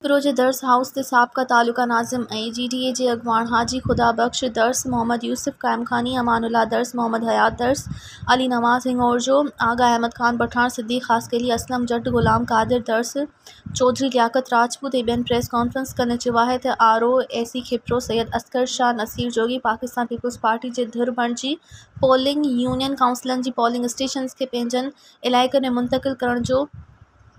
Firoz दर्स house ते साबका तालुका नाज़िम ऐं GDA जे अॻवान हाजी खुदा बख्श दर्स, मोहम्मद यूसुफ क़ाइमखानी, अमानुल्लाह दर्स, मोहम्मद हयात दर्स, अली नवाज़ हिंगोरजो, आगा अहमद खान पठान, सिद्दीक़ ख़ासकेली, असलम जट, ग़ुलाम क़ादिर दर्स, चौधरी लियाकत राजपूत ऐं ॿियनि प्रेस कॉन्फ्रेंस कंदे चयो आहे त ROAC खिप्रो सैयद असगर शाह नसीर जोगी पाकिस्तान पीपल्स पार्टी जे धुर बणिजी पोलिंग यूनियन काउंसिलनि जी पोलिंग स्टेशन्स खे पंहिंजनि इलाइक़नि में मुंतक़िल करण जो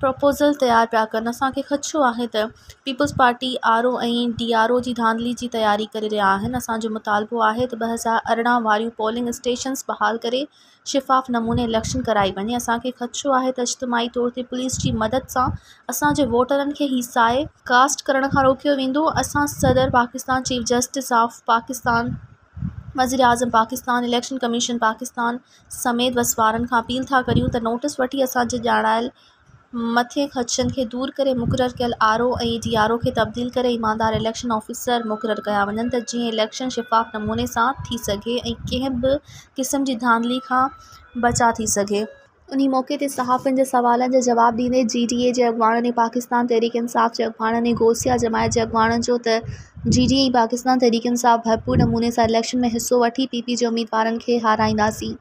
प्रपोज़ल तैयार पिया कनि। असांखे ख़दशो आहे त पीपल्स पार्टी RO ऐं DRO जी धांधली जी तयारी करे रहिया आहिनि। असांजो मुतालबो आहे त 2018 वारियूं पोलिंग स्टेशन्स बहाल करे शिफ़ाफ़ नमूने इलेक्शन कराई वञे। असांखे ख़दशो आहे त इज्तिमाही तौर ते पुलिस जी मदद सां असांजे वोटरनि खे ही साए कास्ट करण खां रोकियो वेंदो। असां सदर Pakistan, chief justice of Pakistan, वज़ीर आज़म पाकिस्तान, इलेक्शन कमीशन पाकिस्तान समेत वसवारनि खां अपील था करियूं त नोटिस वठी असांजे ॼाणायल मथे ख़दशनि खे दूर करे मुक़ररु कयल RO ऐं DRO खे तब्दील करे ईमानदार इलेक्शन ऑफिसर मुक़ररु कया वञनि त जीअं इलेक्शन शिफ़ाफ़ नमूने सां थी सघे ऐं कंहिं बि क़िस्म जी धांधली खां बचा थी सघे। उन्ही मौक़े ते सहाफ़ियुनि जे सवालनि जो जवाब ॾींदे GDA जे अॻवाननि ऐं पाकिस्तान तहरीक इंसाफ़ जे अॻवाननि ऐं गौसिया जमायत जे अॻवाननि जो त GDA ऐं पाकिस्तान तहरीक इंसाफ़ भरपूर नमूने सां इलेक्शन में हिसो वठी PP जे उम्मीदवारनि खे हाराईंदासीं।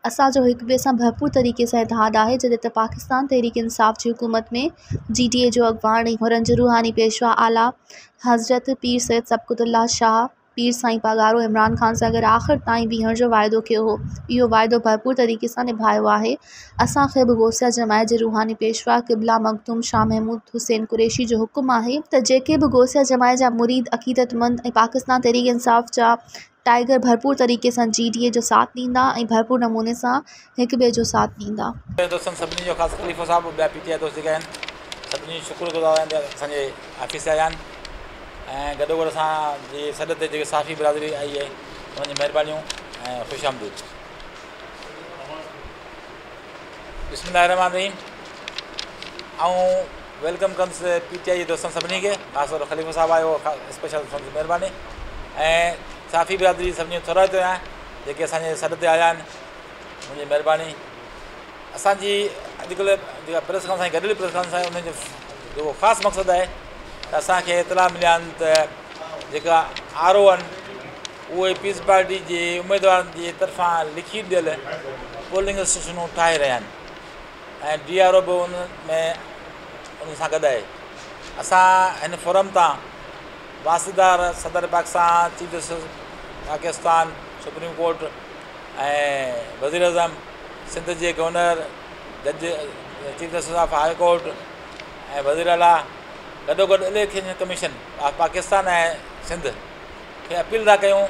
असांजो हिक ॿिए सां भरपूर तरीक़े सां इतिहाद आहे जॾहिं त पाकिस्तान तहरीक इंसाफ़ जी हुकूमत में GDA जो अॻवान ऐं हुरनि जो रूहानी पेशवा आला हज़रत पीर सैयद सबक़तुल्लाह शाह पीर साईं पगारो इमरान ख़ान सां गॾु आख़िर ताईं बीहण जो वाइदो कयो हो। इहो वाइदो भरपूर तरीक़े सां निभायो आहे। असांखे बि गौसिया जमायत जे रूहानी पेशवा क़िबला मखदूम शाह महमूद हुसैन कुरैशी जो हुकुम आहे त जेके बि गौसिया जमायत जा मुरीद अक़ीदतमंद ऐं पाकिस्तान तहरीक इंसाफ़ जा टाइगर भरपूर तरीक़े सां GDA जो साथ ॾींदा ऐं भरपूर नमूने सां हिक ॿिए जो साथ ॾींदा। दोस्तनि सभिनी जो ख़ासि ख़लीफ़ो साहिबु ॿिया PTI दोस्त जेके आहिनि सभिनी शुक्रगुज़ार आहिनि असांजे ऑफिस आया आहिनि ऐं गॾोगॾु असांजी सॾ ते जेके साफ़ी बिरादरी आई आहे उन्हनि जी महिरबानियूं ऐं ख़ुशि आमदीद। बिस्मिल्लाह रहमान रहीम। ऐं वेलकम कंदुसि PTI जे दोस्तनि सभिनी खे, ख़ासि तौर ख़लीफ़ो साहिबु आयो स्पेशल संदसि महिरबानी ऐं साफ़ी बिरादरी सभिनी थोरा थियो आहियां जेके असांजे सॾ ते आया आहिनि मुंहिंजी महिरबानी। असांजी अॼुकल्ह जेका प्रेस कॉन्फ्रेंस गॾियल प्रेस कॉन्फ्रेंस आहे उनजो जेको ख़ासि मक़सदु आहे त असांखे इतला मिलिया आहिनि त जेका RO आहिनि उहे पीपल्स पार्टी जे उमेदवारनि जे तरफ़ां लिखी ॾियल पोलिंग स्टेशनूं ठाहे रहिया आहिनि ऐं DRO बि उन सां गॾु आहे। असां हिन फोरम तां वासीदार सदर Pakistan, chief justice Pakistan, supreme court ऐं वज़ीर आज़म सिंध जे गवर्नर, जज chief justice of high court ऐं वज़ीर आला गॾोगॾु इलेक्शन कमीशन ऑफ पाकिस्तान ऐं सिंध खे अपील था कयूं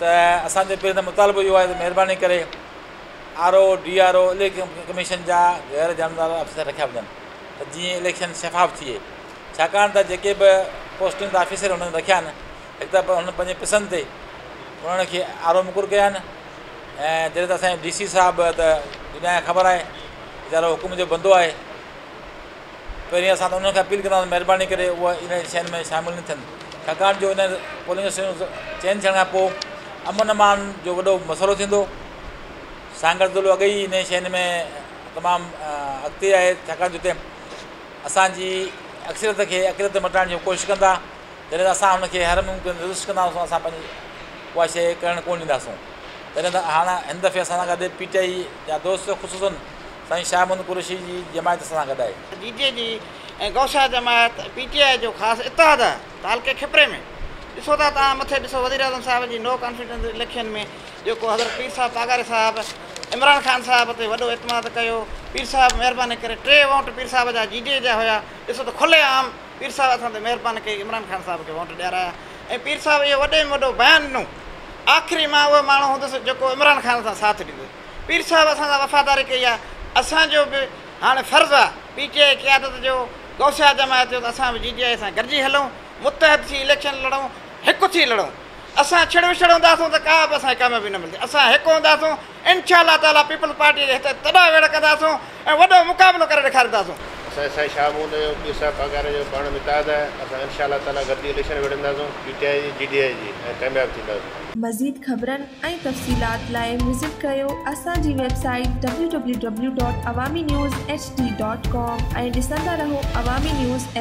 त असांजो पहिरियों मुतालबो इहो आहे त महिरबानी करे RO DRO इलेक्शन कमीशन जा गैर जानबदार अफ़सर रखिया वञनि त जीअं इलेक्शन शफ़ाफ़ थिए। छाकाणि त जेके बि पोस्टिंग ऑफिसर हुननि रखिया आहिनि हिकु त हुन पंहिंजे पसंदि ते उन्हनि खे RO मुक़ररु कया आहिनि ऐं जॾहिं त असांजे DC साहिबु त दुनिया खे ख़बर आहे वीचारो हुकुम जो बंदो आहे। पहिरीं असां त उन्हनि खे अपील कंदासीं महिरबानी करे उहा इन शयुनि में शामिलु न थियनि छाकाणि जो इन पोलिंग स्टेशन चेंज थियण खां पोइ अमन अमान जो वॾो मसइलो थींदो। सांगड़ ज़िलो अॻे ई इन शयुनि में तमामु अॻिते आहे छाकाणि जो हिते असांजी अक्सरियत खे अक़ीदत मटाइण जी कोशिशि कंदा जॾहिं त असां हुनखे हर मुमकिन रजिस्ट कंदासीं असां पंहिंजी उहा शइ करणु कोन ॾींदासीं। तॾहिं त हाणे हिन दफ़े असां सां गॾु PTI जा दोस्त ख़ुशूसन साईं शाह महमूद कुरैशी जी जमायत सां गॾु आहे। GDA जी ऐं गौसिया जमायत PTI जो ख़ासि इतिहाद आहे तालके खिपरे में। ॾिसो था तव्हां मथे ॾिसो वज़ीर आज़म साहिब जी नो कॉन्फिडेंस इलेक्शन में जेको हज़रत पीर साहिब पागारे साहिबु इमरान ख़ान साहिब ते वॾो एतमाद कयो। पीर साहिब महिरबानी करे 3 वोट पीर साहिब जा GDA जा हुया। ॾिसो त खुले आम पीर साहिब असां ते महिरबानी कई इमरान ख़ान साहिब खे वोट ॾियाराया ऐं पीर साहिब इहो वॾे में वॾो बयानु ॾिनो। आख़िरी मां उहो माण्हू हूंदुसि जेको इमरान ख़ान सां साथ ॾींदो। पीर साहिब असां सां वफ़ादारी कई आहे। असांजो बि हाणे फ़र्ज़ु आहे PTI क़यादत जो गौसिया जमायत जो त असां बि GDA सां गॾिजी हलूं, मुतहद थी इलेक्शन लड़ूं, हिकु थी लड़ूं। असां छिड़ विछड़ हूंदासीं त का बि असांखे कामयाबी न मिलंदी। असां हिकु हूंदासीं इंशाअल्लाह ताला पीपल्स पार्टी जे हिते तॾा वेड़ कंदासीं ऐं वॾो मुक़ाबिलो करे ॾेखारींदासीं। असांजे शाह महमूद जो पीर साहिब पगारे जो पाण में इतिहाद आहे। असां इंशाअल्लाह ताला गॾिजी इलेक्शन विड़ंदासीं PTI जी GDA जी ऐं कामयाबु थींदासीं। मज़ीद ख़बरनि ऐं तफ़सीलात लाइ विज़िट कयो असांजी वेबसाइट www.awamiNewsHD.com ऐं ॾिसंदा रहो अवामी न्यूज़ HD।